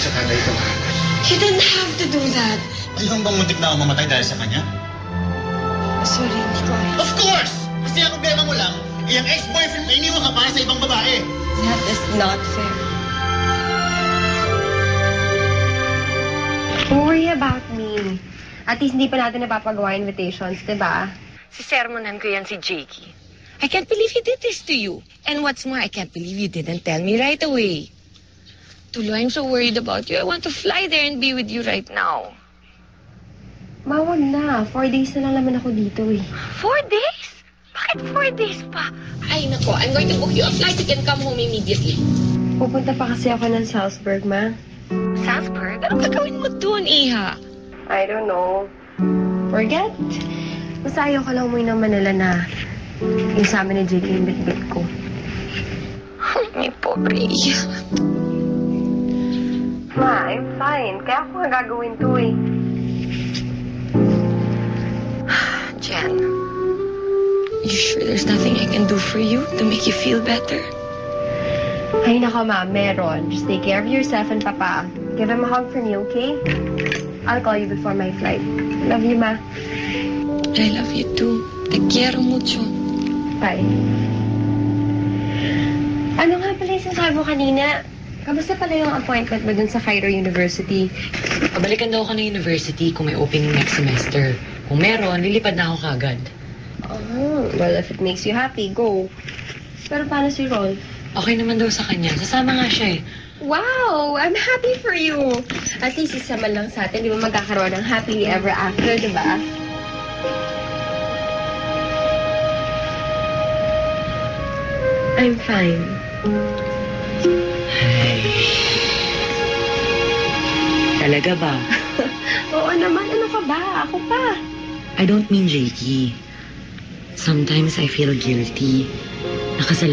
sa tatay ko. You didn't have to do that. Ayun bang muntik na ako mamatay dahil sa kanya? Sorry, hindi ko alam. Of course! Kasi ang problema mo lang, yung ex-boyfriend mo iniwan ka para sa ibang babae. That is not fair. Don't worry about me. At least hindi pa natin napapagawa invitations, diba? Sisermonan ko yan si Jakey. I can't believe he did this to you. And what's more, I can't believe you didn't tell me right away. Tuloy, I'm so worried about you. I want to fly there and be with you right now. Ma, wag na. 4 days na lang naman ako dito eh. 4 days? Bakit 4 days pa? Ay, nako. I'm going to book you a flight. You can come home immediately. Pupunta pa kasi ako ng Salzburg, Ma. Salzburg? Anong gagawin mo doon, Iha? I don't know. Forget. Basta ayaw ko lang umuwi ng Manila na yung sa amin ni Jake yung bit-bit ko. May pobre Iha. Ma, I'm fine. Kaya ako nga gagawin to eh. Jen, you sure there's nothing I can do for you to make you feel better? Ay, nako, Ma. Meron. Just take care of yourself and Papa. Give him a hug for me, okay? I'll call you before my flight. Love you, Ma. I love you too. Te quiero mucho. Bye. Ano nga pala yung sinasabi mo kanina? Kamusta pala yung appointment mo dun sa Cairo University? Pabalikan daw ako ng university kung may opening next semester. Kung meron, lilipad na ako kagad. Oh, well, if it makes you happy, go. Pero paano si Rolf? Okay naman daw sa kanya. Sasama nga siya eh. Wow! I'm happy for you! At least isa man lang sa atin, di ba magkakaroon ng happily ever after, di ba? I'm fine. Ay. Talaga ba? Oo naman, ano ka ba? Ako pa. I don't mean Jakey. Sometimes I feel guilty. Nakasalanan